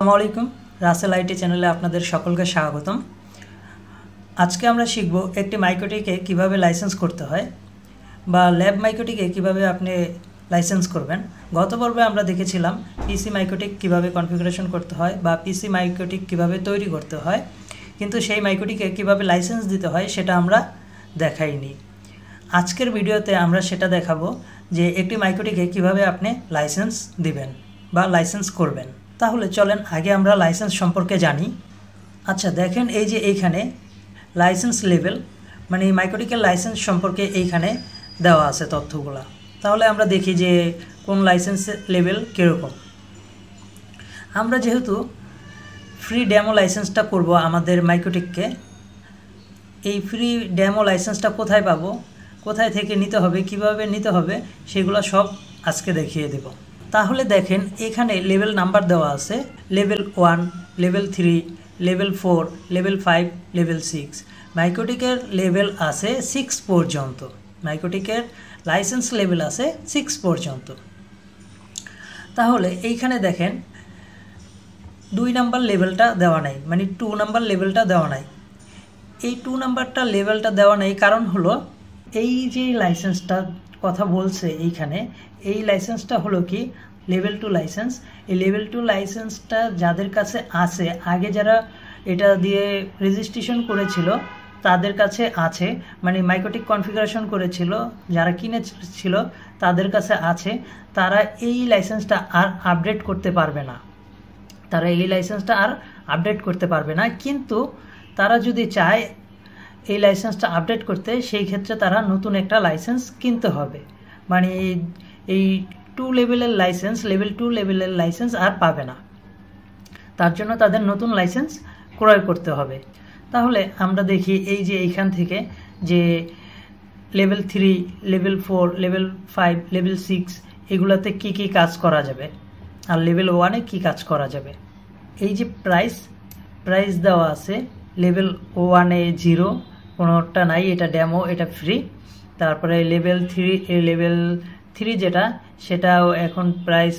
আসসালামু আলাইকুম, রাসেল আইটি চ্যানেলে আপনাদের সকলকে স্বাগতম। আজকে আমরা শিখব একটি মাইক্রোটিকে কিভাবে লাইসেন্স করতে হয় বা ল্যাব মাইক্রোটিকে কিভাবে আপনি লাইসেন্স করবেন। গত পর্বে আমরা দেখেছিলাম পিসি মাইক্রোটিক কিভাবে কনফিগারেশন করতে হয় বা পিসি মাইক্রোটিক কিভাবে তৈরি করতে হয়, কিন্তু সেই মাইক্রোটিকে কিভাবে লাইসেন্স দিতে হয় সেটা আমরা দেখাইনি। আজকের ভিডিওতে আমরা সেটা দেখাবো যে একটি মাইক্রোটিকে কিভাবে আপনি লাইসেন্স দিবেন বা লাইসেন্স করবেন। তাহলে চলেন আগে আমরা লাইসেন্স সম্পর্কে জানি। আচ্ছা দেখেন, এই যে এইখানে লাইসেন্স লেভেল মানে এই মাইক্রোটিকের লাইসেন্স সম্পর্কে এইখানে দেওয়া আছে তথ্যগুলা। তাহলে আমরা দেখি যে কোন লাইসেন্স লেভেল কীরকম। আমরা যেহেতু ফ্রি ডেমো লাইসেন্সটা করব আমাদের মাইক্রোটিককে, এই ফ্রি ডেমো লাইসেন্সটা কোথায় পাবো, কোথায় থেকে নিতে হবে, কিভাবে নিতে হবে, সেগুলো সব আজকে দেখিয়ে দেব। তাহলে দেখেন এখানে লেভেল নাম্বার দেওয়া আছে, level 1, level 3, level 4, level 5, level 6। মাইক্রোটিকের লেভেল আছে 6 পর্যন্ত। মাইক্রোটিকের লাইসেন্স লেভেল আছে 6 পর্যন্ত। তাহলে এইখানে দেখেন 2 নাম্বার লেভেলটা দেওয়া নাই, মানে 2 নাম্বার লেভেলটা দেওয়া নাই। এই 2 নাম্বারটা লেভেলটা দেওয়া নেই কারণ হলো এই যে লাইসেন্সটা কথা বলছে এইখানে, এই লাইসেন্সটা হলো কি লেভেল 2 লাইসেন্স। এই লেভেল 2 লাইসেন্সটা যাদের কাছে আছে, আগে যারা এটা দিয়ে রেজিস্ট্রেশন করেছিল তাদের কাছে আছে, মানে মাইক্রোটিক কনফিগারেশন করেছিল যারা কিনেছিল তাদের কাছে আছে। তারা এই লাইসেন্সটা আর আপডেট করতে পারবে না, তারা এই লাইসেন্সটা আর আপডেট করতে পারবে না। কিন্তু তারা যদি চায় এই লাইসেন্সটা আপডেট করতে, সেই ক্ষেত্রে তারা নতুন একটা লাইসেন্স কিনতে হবে, মানে এই 2 লেভেলের লাইসেন্স, লেভেল 2 লেভেলের লাইসেন্স আর পাবে না। তার জন্য তাদের নতুন লাইসেন্স ক্রয় করতে হবে। তাহলে আমরা দেখি এই যে এইখান থেকে যে লেভেল 3, লেভেল 4, লেভেল 5, লেভেল 6 এগুলাতে কি কি কাজ করা যাবে আর লেভেল 1-এ কি কাজ করা যাবে। এই যে প্রাইস দেওয়া আছে, লেভেল 1-এ 0, কোনোটা নাই, এটা ডেমো, এটা ফ্রি। তারপরে লেভেল 3 যেটা, সেটাও এখন প্রাইস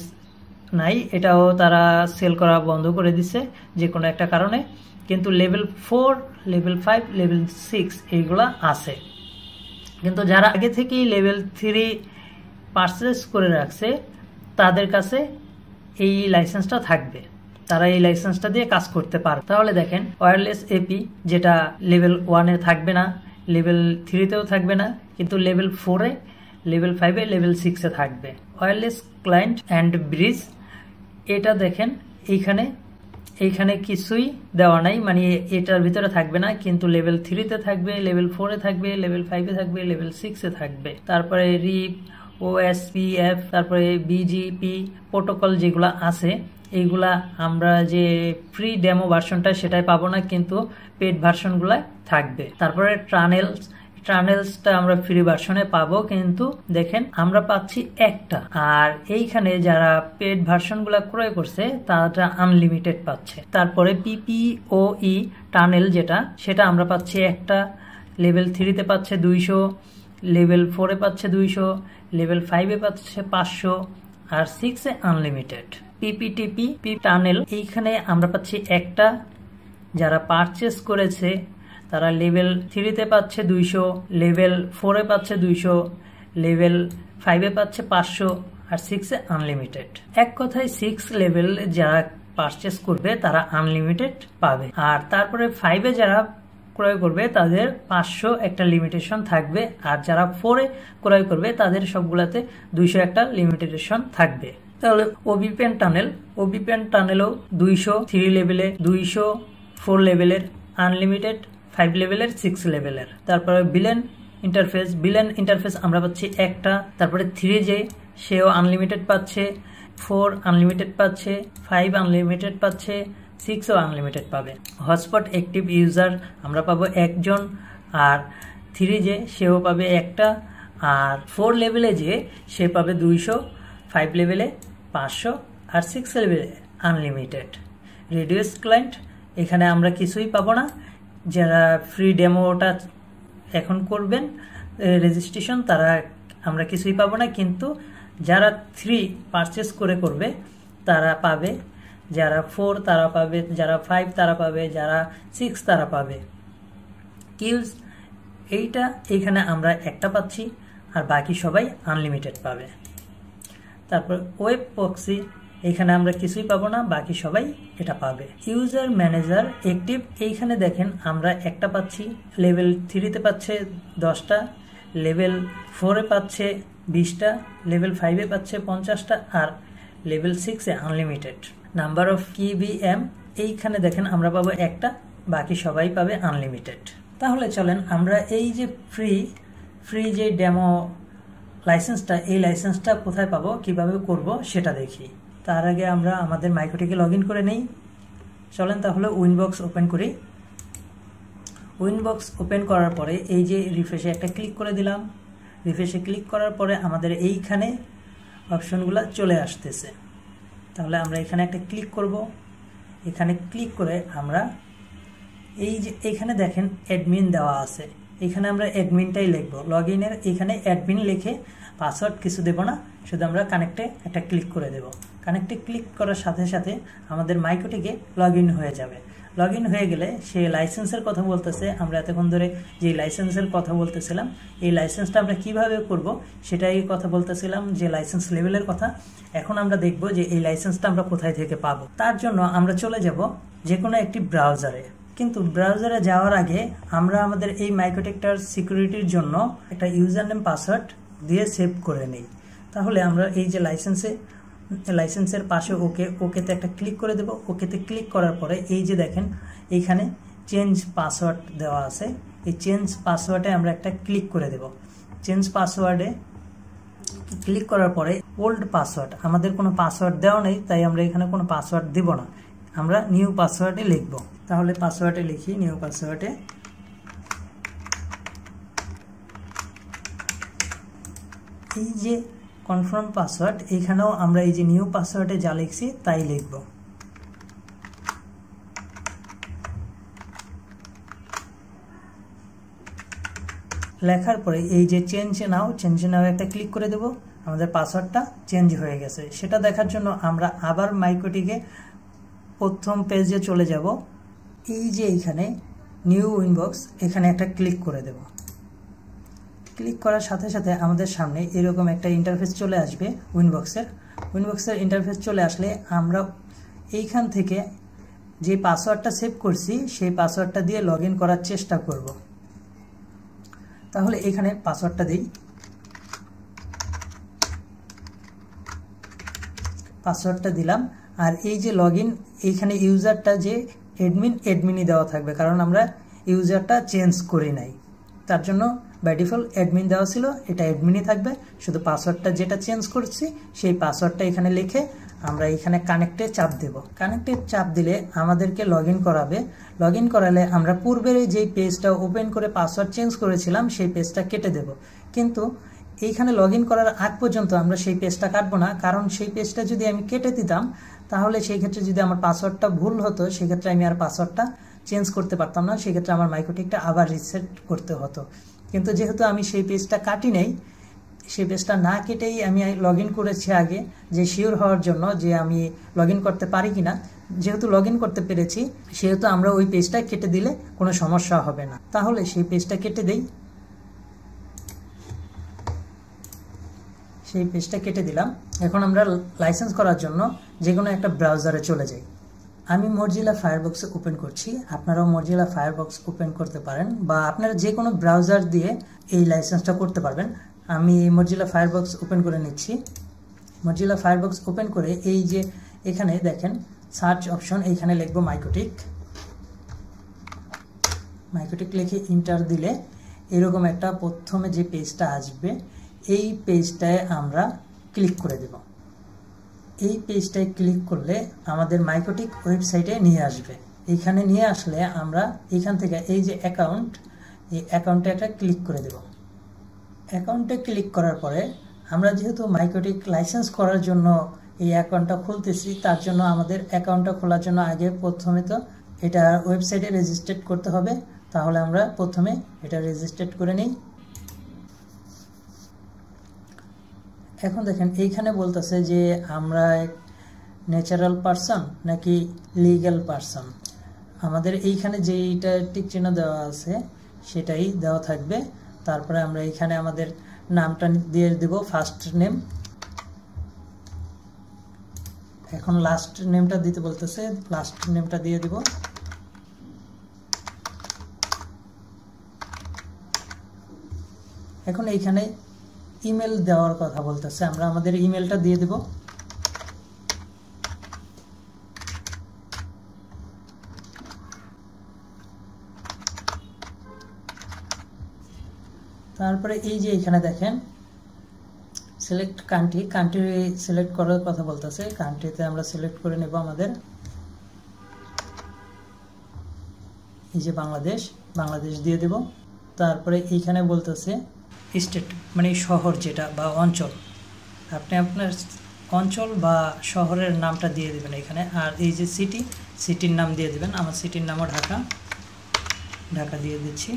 নাই, এটাও তারা সেল করা বন্ধ করে দিছে যে কোনো একটা কারণে। কিন্তু লেভেল 4, লেভেল 5, লেভেল 6 এইগুলা আছে। কিন্তু যারা আগে থেকেই লেভেল 3 পারচেস করে রাখছে তাদের কাছে এই লাইসেন্সটা থাকবে, তারা এই লাইসেন্সটা দিয়ে কাজ করতে পারে। তাহলে দেখেন ওয়্যারলেস এপি যেটা লেভেল 1-এ থাকবে না, লেভেল 3-তেও থাকবে না, কিন্তু লেভেল 4-এ, লেভেল 5-এ, লেভেল 6-এ থাকবে। ওয়্যারলেস ক্লায়েন্ট অ্যান্ড ব্রিজ, এটা দেখেন এইখানে কিছুই দেওয়া নাই, মানে এটার ভিতরে থাকবে না, কিন্তু লেভেল 3-তে থাকবে, লেভেল 4-এ থাকবে, লেভেল 5-এ থাকবে, লেভেল 6-এ থাকবে। তারপরে রিপ, ওএসপিএফ, তারপরে বিজিপি প্রোটোকল যেগুলো আছে এইগুলা আমরা যে ফ্রি ডেমো ভার্সনটা সেটাই পাবো না, কিন্তু পেড ভার্সনগুলা থাকবে। তারপরে ট্রানেলসটা আমরা ফ্রি ভার্সনে পাবো, কিন্তু দেখেন আমরা পাচ্ছি একটা। আর এইখানে যারা পেড ভার্সনগুলা ক্রয় করছে তারা আনলিমিটেড পাচ্ছে। তারপরে পিপিওই টানেল যেটা, সেটা আমরা পাচ্ছি একটা, লেভেল 3-তে পাচ্ছে 200, লেভেল 4-এ পাচ্ছে 200, লেভেল 5-এ পাচ্ছে 500, আর 6-এ আনলিমিটেড। পিপিটিপি টানেল এইখানে আমরা পাচ্ছি একটা, যারা পারচেস করেছে তারা লেভেল 3-তে পাচ্ছে 200, লেভেল 4-এ পাচ্ছে 200, লেভেল 5-এ পাচ্ছে 500, আর 6-এ আনলিমিটেড। এক কথায় 6 লেভেল যারা পারচেস করবে তারা আনলিমিটেড পাবে। আর তারপরে 5-এ যারা ক্রয় করবে তাদের 500 একটা লিমিটেশন থাকবে, আর যারা 4-এ ক্রয় করবে তাদের সবগুলাতে 200 একটা লিমিটেশন থাকবে। তাহলে ওবিপেন টানেলও 200 3 লেভেলে, 200 4 লেভেলের, আনলিমিটেড 5 লেভেলের, 6 লেভেলের। তারপরে বিলেন ইন্টারফেস আমরা পাচ্ছি একটা। তারপরে 3J সেও আনলিমিটেড পাচ্ছে, 4 আনলিমিটেড পাচ্ছে, 5 আনলিমিটেড পাচ্ছে, 6ও আনলিমিটেড পাবে। হটস্পট অ্যাক্টিভ ইউজার আমরা পাবো একজন, আর 3J সেও পাবে একটা, আর 4 লেভেলে যে সে পাবে 200, 5 লেভেলে 500, আর 6 লেভেলে আনলিমিটেড। রেডিওস ক্লায়েন্ট এখানে আমরা কিছুই পাবো না, যারা ফ্রি ডেমোটা এখন করবেন রেজিস্ট্রেশন তারা আমরা কিছুই পাবো না, কিন্তু যারা 3 পারচেস করবে তারা পাবে। যারা 4 তারা পাবে, যারা 5 তারা পাবে, যারা 6 তারা পাবে। কিলস এইটা এইখানে আমরা একটা পাচ্ছি আর বাকি সবাই আনলিমিটেড পাবে। তারপর ওয়েব প্রক্সি, এখানে আমরা কিছুই পাবো না, বাকি সবাই এটা পাবে। ইউজার ম্যানেজার অ্যাক্টিভ, এইখানে দেখেন আমরা একটা পাচ্ছি, লেভেল 3-তে পাচ্ছে 10টা, লেভেল 4-এ পাচ্ছে 20টা, লেভেল 5-এ পাচ্ছে 50টা, আর লেভেল 6-এ আনলিমিটেড। নাম্বার অফ কিবিএম, এইখানে দেখেন আমরা পাবো একটা, বাকি সবাই পাবে আনলিমিটেড। তাহলে চলেন আমরা এই যে ফ্রি যে ডেমো লাইসেন্সটা, এই লাইসেন্সটা কোথায় পাবো, কিভাবে করব সেটা দেখি। তার আগে আমরা আমাদের মাইক্রোটিকে লগ ইন করে নেই। চলেন তাহলে উইনবক্স ওপেন করি। উইনবক্স ওপেন করার পরে এই যে রিফ্রেশে একটা ক্লিক করে দিলাম। রিফ্রেশে ক্লিক করার পরে আমাদের এইখানে অপশনগুলো চলে আসতেছে। তাহলে আমরা এখানে একটা ক্লিক করব। এখানে ক্লিক করে আমরা এই যে এখানে দেখেন অ্যাডমিন দেওয়া আছে, এখানে আমরা অ্যাডমিনটাই লিখবো। লগ ইনের এখানে অ্যাডমিন লিখে পাসওয়ার্ড কিছু দেব না, শুধু আমরা কানেক্টে একটা ক্লিক করে দেব। কানেক্টে ক্লিক করার সাথে সাথে আমাদের মাইক্রোটিকে লগ ইন হয়ে যাবে। লগ ইন হয়ে গেলে সে লাইসেন্সের কথা বলতেছে, আমরা এতক্ষণ ধরে যে লাইসেন্সের কথা বলতেছিলাম, এই লাইসেন্সটা আমরা কিভাবে করব সেটাই কথা বলতেছিলাম, যে লাইসেন্স লেভেলের কথা। এখন আমরা দেখব যে এই লাইসেন্সটা আমরা কোথায় থেকে পাবো। তার জন্য আমরা চলে যাব যে কোনো একটি ব্রাউজারে। কিন্তু ব্রাউজারে যাওয়ার আগে আমরা আমাদের এই মাইক্রোটেকটার সিকিউরিটির জন্য একটা ইউজার নেম পাসওয়ার্ড দিয়ে সেভ করে নিই। তাহলে আমরা এই যে লাইসেন্সের পাশে ওকেতে একটা ক্লিক করে দেব। ওকেতে ক্লিক করার পরে এই যে দেখেন এইখানে চেঞ্জ পাসওয়ার্ড দেওয়া আছে, এই চেঞ্জ পাসওয়ার্ডে আমরা একটা ক্লিক করে দেব। চেঞ্জ পাসওয়ার্ডে ক্লিক করার পরে ওল্ড পাসওয়ার্ড, আমাদের কোনো পাসওয়ার্ড দেওয়া নেই, তাই আমরা এখানে কোনো পাসওয়ার্ড দেব না, আমরা নিউ পাসওয়ার্ডে লিখব। তাহলে পাসওয়ার্ডে লিখি নিউ পাসওয়ার্ডে। এই যে কনফার্ম পাসওয়ার্ড, এখানেও আমরা এই যে নিউ পাসওয়ার্ডে যা লিখছি তাই লিখব। লেখার পরে এই যে চেঞ্জ নাও একটা ক্লিক করে দেব। আমাদের পাসওয়ার্ডটা চেঞ্জ হয়ে গেছে। সেটা দেখার জন্য আমরা আবার মাইক্রোটিকে প্রথম পেজে চলে যাব। এই যে এইখানে নিউ উইনবক্স, এখানে একটা ক্লিক করে দেব। ক্লিক করার সাথে সাথে আমাদের সামনে এরকম একটা ইন্টারফেস চলে আসবে উইনবক্সের ইন্টারফেস চলে আসলে আমরা এইখান থেকে যে পাসওয়ার্ডটা সেভ করছি সেই পাসওয়ার্ডটা দিয়ে লগ ইন করার চেষ্টা করব। তাহলে এখানে পাসওয়ার্ডটা দিই। পাসওয়ার্ডটা দিলাম, আর এই যে লগ ইন, এইখানে ইউজারটা যে অ্যাডমিনই দেওয়া থাকবে, কারণ আমরা ইউজারটা চেঞ্জ করি নাই। তার জন্য বাই ডিফল্ট অ্যাডমিন দেওয়া ছিল, এটা অ্যাডমিনই থাকবে। শুধু পাসওয়ার্ডটা যেটা চেঞ্জ করছি সেই পাসওয়ার্ডটা এখানে লিখে আমরা এখানে কানেক্টে চাপ দেব। কানেক্টে চাপ দিলে আমাদেরকে লগ ইন করাবে। লগ ইন করালে আমরা পূর্বের যেই পেজটা ওপেন করে পাসওয়ার্ড চেঞ্জ করেছিলাম সেই পেজটা কেটে দেব। কিন্তু এইখানে লগ ইন করার আগ পর্যন্ত আমরা সেই পেজটা কাটবো না, কারণ সেই পেজটা যদি আমি কেটে দিতাম তাহলে সেই ক্ষেত্রে যদি আমার পাসওয়ার্ডটা ভুল হতো, সেক্ষেত্রে আমি আর পাসওয়ার্ডটা চেঞ্জ করতে পারতাম না, সেক্ষেত্রে আমার মাইক্রোটিকটা আবার রিসেট করতে হতো। কিন্তু যেহেতু আমি সেই পেজটা কাটি নাই, সেই পেজটা না কেটেই আমি লগ ইন করেছি আগে, যে শিওর হওয়ার জন্য যে আমি লগ ইন করতে পারি কিনা। যেহেতু লগ ইন করতে পেরেছি সেহেতু আমরা ওই পেজটা কেটে দিলে কোনো সমস্যা হবে না। তাহলে সেই পেজটা কেটে দেই। সেই পেজটা কেটে দিলাম। এখন আমরা লাইসেন্স করার জন্য যে কোনো একটা ব্রাউজারে চলে যাই। আমি মজিলা ফায়ারবক্স ওপেন করছি, আপনারাও মজিলা ফায়ারবক্স ওপেন করতে পারেন, বা আপনারা যে কোনো ব্রাউজার দিয়ে এই লাইসেন্সটা করতে পারবেন। আমি মজিলা ফায়ারবক্স ওপেন করে নিচ্ছি। মজিলা ফায়ারবক্স ওপেন করে এই যে এখানে দেখেন সার্চ অপশন, এইখানে লিখবো মাইক্রোটিক লিখে ইন্টার দিলে এরকম একটা প্রথমে যে পেজটা আসবে, এই পেজটায় আমরা ক্লিক করে দেব। এই পেজটায় ক্লিক করলে আমাদের মাইক্রোটিক ওয়েবসাইটে নিয়ে আসবে। এইখানে নিয়ে আসলে আমরা এখান থেকে এই যে অ্যাকাউন্ট, এই অ্যাকাউন্টে একটা ক্লিক করে দেব। অ্যাকাউন্টে ক্লিক করার পরে আমরা যেহেতু মাইক্রোটিক লাইসেন্স করার জন্য এই অ্যাকাউন্টটা খুলতেছি, তার জন্য আমাদের অ্যাকাউন্টটা খোলার জন্য আগে প্রথমে তো এটা ওয়েবসাইটে রেজিস্ট্রেট করতে হবে। তাহলে আমরা প্রথমে এটা রেজিস্ট্রেট করে নিই। এখন দেখেন এইখানে বলতেছে যে আমরা ন্যাচারাল পারসন নাকি লিগ্যাল পারসন, আমাদের এইখানে যেইটা টিক চিহ্ন দেওয়া আছে সেটাই দেওয়া থাকবে। তারপরে আমরা এইখানে আমাদের নামটা দিয়ে দেব ফার্স্ট নেম, এখন লাস্ট নেমটা দিতে বলতেছে, লাস্ট নেমটা দিয়ে দিব। এখন এইখানে ইমেল দেওয়ার কথা বলতেছে, আমরা আমাদের ইমেলটা দিয়ে দেব। তারপরে এই যে এখানে দেখেন সিলেক্ট কান্ট্রি, কান্ট্রি সিলেক্ট করার কথা বলতেছে, কান্ট্রিতে আমরা সিলেক্ট করে নেব আমাদের এই যে বাংলাদেশ, বাংলাদেশ দিয়ে দেব। তারপরে এইখানে বলতেছে স্টেট মানে শহর যেটা বা অঞ্চল, আপনি আপনার অঞ্চল বা শহরের নামটা দিয়ে দেবেন এখানে। আর এই যে সিটি, সিটির নাম দিয়ে দেবেন, আমার সিটির নামও ঢাকা, ঢাকা দিয়ে দিচ্ছি।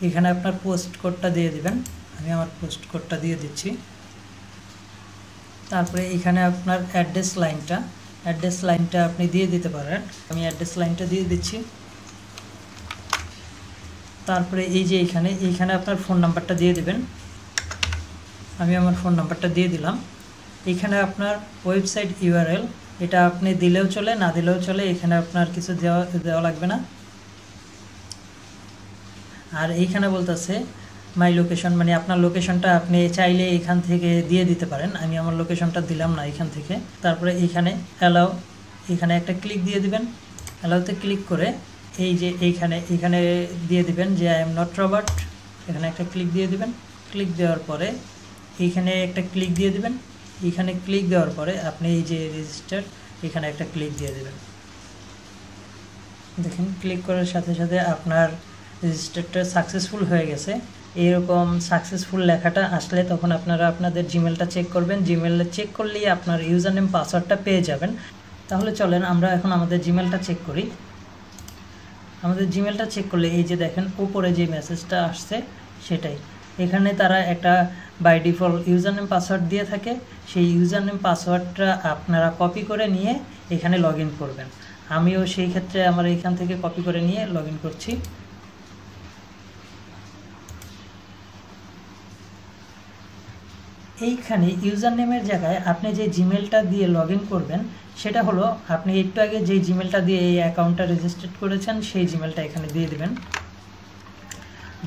এখানে আপনার পোস্ট কোডটা দিয়ে দিবেন, আমি আমার পোস্ট কোডটা দিয়ে দিচ্ছি। তারপরে এখানে আপনার অ্যাড্রেস লাইনটা আপনি দিয়ে দিতে পারেন, আমি অ্যাড্রেস লাইনটা দিয়ে দিচ্ছি। তারপরে এই যে এইখানে আপনার ফোন নাম্বারটা দিয়ে দিবেন, আমি আমার ফোন নাম্বারটা দিয়ে দিলাম। এখানে আপনার ওয়েবসাইট ইউআরএল, এটা আপনি দিলেও চলে না দিলেও চলে, এখানে আপনার কিছু দেওয়া লাগবে না। আর এইখানে বলতেছে মাই লোকেশন, মানে আপনার লোকেশনটা আপনি চাইলে এখান থেকে দিয়ে দিতে পারেন, আমি আমার লোকেশনটা দিলাম না এখান থেকে। তারপরে এইখানে অ্যালাউ, এখানে একটা ক্লিক দিয়ে দিবেন। অ্যালাউতে ক্লিক করে এই যে এইখানে দিয়ে দিবেন যে আই এম নট রবার্ট, এখানে একটা ক্লিক দিয়ে দিবেন। ক্লিক দেওয়ার পরে এইখানে একটা ক্লিক দিয়ে দিবেন। এখানে ক্লিক দেওয়ার পরে আপনি এই যে রেজিস্টার, এখানে একটা ক্লিক দিয়ে দেবেন। দেখেন ক্লিক করার সাথে সাথে আপনার রেজিস্টারটা সাকসেসফুল হয়ে গেছে। এরকম সাকসেসফুল লেখাটা আসলে তখন আপনারা আপনাদের জিমেলটা চেক করবেন, জিমেলে চেক করলেই আপনার ইউজার নেম পাসওয়ার্ডটা পেয়ে যাবেন। তাহলে চলেন আমরা এখন আমাদের জিমেলটা চেক করি। আমাদের জিমেলটা চেক করলে এই যে দেখেন উপরে যে মেসেজটা আসছে সেটাই, এখানে তারা একটা by default user name password দিয়ে থাকে, সেই ইউজার নেম পাসওয়ার্ডটা আপনারা কপি করে নিয়ে এখানে লগ ইন করবেন। আমিও সেই ক্ষেত্রে আমার এইখান থেকে কপি করে নিয়ে লগ ইন করছি। এইখানে ইউজার নেমের জায়গায় আপনি যে জিমেলটা দিয়ে লগ ইন করবেন সেটা হলো আপনি একটু আগে যে জিমেলটা দিয়ে এই অ্যাকাউন্টটা রেজিস্টার করেছেন সেই জিমেলটা এখানে দিয়ে দেবেন।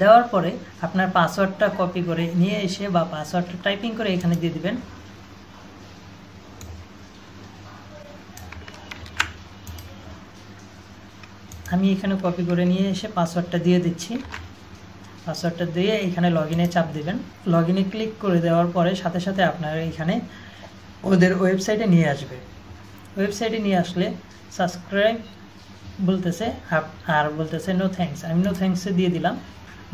দেওয়ার পরে আপনার পাসওয়ার্ডটা কপি করে নিয়ে এসে বা পাসওয়ার্ডটা টাইপিং করে এখানে দিয়ে দিবেন। আমি এখানে কপি করে নিয়ে এসে পাসওয়ার্ডটা দিয়ে দিচ্ছি। পাসওয়ার্ডটা দিয়ে এখানে লগ ইনে চাপ দেবেন। লগ ইনে ক্লিক করে দেওয়ার পরে সাথে সাথে আপনার এখানে ওদের ওয়েবসাইটে নিয়ে আসবে। ওয়েবসাইটে নিয়ে আসলে সাবস্ক্রাইব বলতেছে আর বলতেছে নো থ্যাঙ্কস, আমি নো থ্যাঙ্কসে দিয়ে দিলাম।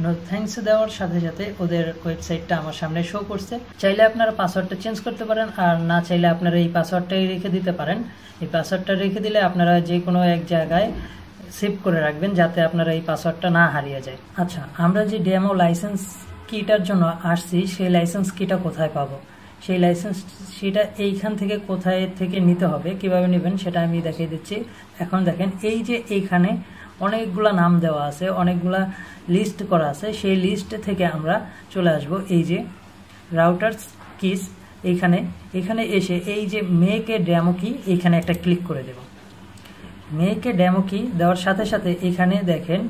নো থ্যাঙ্কস দেওয়ার সাথে সাথে ওদের ওয়েবসাইটটা আমার সামনে শো করছে। চাইলে আপনারা পাসওয়ার্ডটা চেঞ্জ করতে পারেন, আর না চাইলে আপনারা এই পাসওয়ার্ডটাই রেখে দিতে পারেন। এই পাসওয়ার্ডটা রেখে দিলে আপনারা যে কোনো এক জায়গায় সেভ করে রাখবেন যাতে আপনারা এই পাসওয়ার্ডটা না হারিয়ে যায়। আচ্ছা, আমরা যে ডেমো লাইসেন্স কিটার জন্য আসছি সেই লাইসেন্স কিটা কোথায় পাবো, সেই লাইসেন্স সেটা এইখান থেকে কোথায় থেকে নিতে হবে, কিভাবে নেবেন সেটা আমি দেখিয়ে দিচ্ছি। এখন দেখেন এই যে এইখানে অনেকগুলা নাম দেওয়া আছে, অনেকগুলা লিস্ট করা আছে, সেই লিস্ট থেকে আমরা চলে আসব এই যে রাউটার্স কিস, এখানে এসে এই যে মেক এ ডেমো কি এইখানে একটা ক্লিক করে দেব। মেক এ ডেমো কি দেওয়ার সাথে সাথে এখানে দেখেন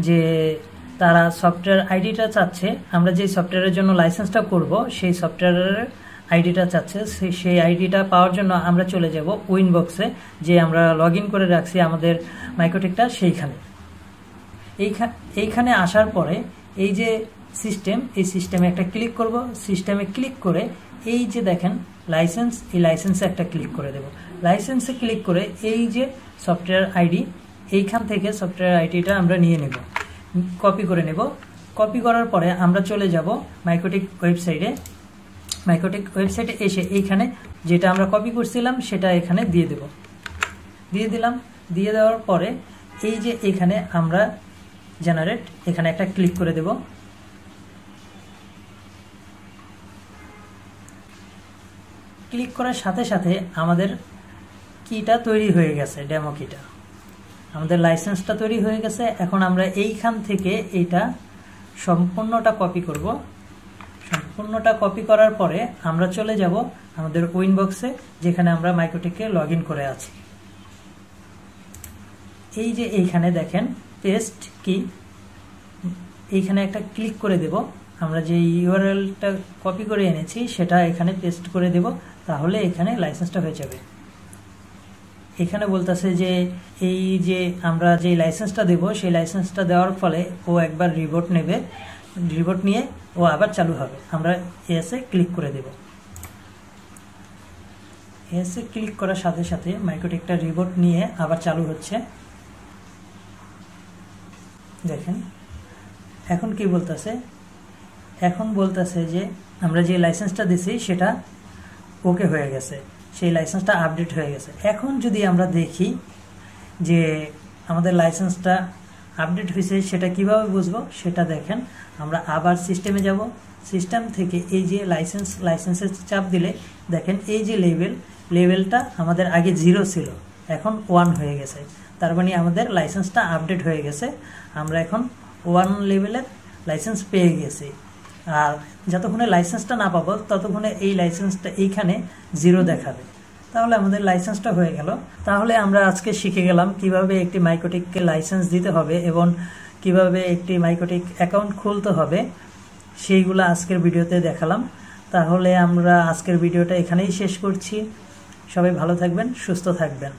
যে তারা সফটওয়্যার আইডিটা চাচ্ছে, আমরা যে সফটওয়্যারের জন্য লাইসেন্সটা করব সেই সফটওয়্যারের আইডিটা চাচ্ছে। সেই আইডিটা পাওয়ার জন্য আমরা চলে যাব উইনবক্সে, যে আমরা লগ ইন করে রাখছি আমাদের মাইক্রোটেকটা সেইখানে। এইখানে আসার পরে এই যে সিস্টেম, এই সিস্টেমে একটা ক্লিক করব। সিস্টেমে ক্লিক করে এই যে দেখেন লাইসেন্স, এই লাইসেন্সে একটা ক্লিক করে দেব। লাইসেন্সে ক্লিক করে এই যে সফটওয়্যার আইডি, এইখান থেকে সফটওয়্যার আইডিটা আমরা নিয়ে নেব, কপি করে নেব। কপি করার পরে আমরা চলে যাব মাইক্রোটেক ওয়েবসাইটে। মাইক্রোটেক ওয়েবসাইটে এসে এইখানে যেটা আমরা কপি করছিলাম সেটা এখানে দিয়ে দেব। দিয়ে দিলাম। দিয়ে দেওয়ার পরে এই যে এখানে আমরা জেনারেট, এখানে একটা ক্লিক করে দেব। ক্লিক করার সাথে সাথে আমাদের কিটা তৈরি হয়ে গেছে, ডেমো কিটা, আমাদের লাইসেন্সটা তৈরি হয়ে গেছে। এখন আমরা এইখান থেকে এটা সম্পূর্ণটা কপি করব। সম্পূর্ণটা কপি করার পরে আমরা চলে যাব আমাদের উইনবক্সে, যেখানে আমরা মাইক্রোটিককে লগ ইন করে আছি। এই যে এইখানে দেখেন পেস্ট কি, এইখানে একটা ক্লিক করে দেব। আমরা যে ইউআরএলটা কপি করে এনেছি সেটা এখানে পেস্ট করে দেব, তাহলে এখানে লাইসেন্সটা হয়ে যাবে। এখানে বলতেছে যে এই যে আমরা যে লাইসেন্সটা দেব সেই লাইসেন্সটা দেওয়ার ফলে ও একবার রিবোট নেবে, রিবোট নিয়ে ও আবার চালু হবে। আমরা এসে ক্লিক করে দেব। এসে ক্লিক করার সাথে সাথে মাইক্রোটিকটা রিবোট নিয়ে আবার চালু হচ্ছে। দেখেন এখন কি বলতেছে, এখন বলতেছে যে আমরা যে লাইসেন্সটা দিছি সেটা ওকে হয়ে গেছে, সেই লাইসেন্সটা আপডেট হয়ে গেছে। এখন যদি আমরা দেখি যে আমাদের লাইসেন্সটা আপডেট হয়েছে সেটা কিভাবে বুঝবো, সেটা দেখেন আমরা আবার সিস্টেমে যাব। সিস্টেম থেকে এই যে লাইসেন্সের চাপ দিলে দেখেন এই যে লেভেলটা আমাদের আগে 0 ছিল, এখন 1 হয়ে গেছে। তার মানে আমাদের লাইসেন্সটা আপডেট হয়ে গেছে, আমরা এখন 1 লেভেলের লাইসেন্স পেয়ে গেছি। আর যতক্ষণে লাইসেন্সটা না পাবো ততক্ষণে এই লাইসেন্সটা এইখানে 0 দেখাবে, তাহলে আমাদের লাইসেন্সটা হয়ে গেল। তাহলে আমরা আজকে শিখে গেলাম কিভাবে একটি মাইক্রোটিককে লাইসেন্স দিতে হবে এবং কিভাবে একটি মাইক্রোটিক অ্যাকাউন্ট খুলতে হবে, সেইগুলো আজকের ভিডিওতে দেখালাম। তাহলে আমরা আজকের ভিডিওটা এখানেই শেষ করছি। সবাই ভালো থাকবেন, সুস্থ থাকবেন।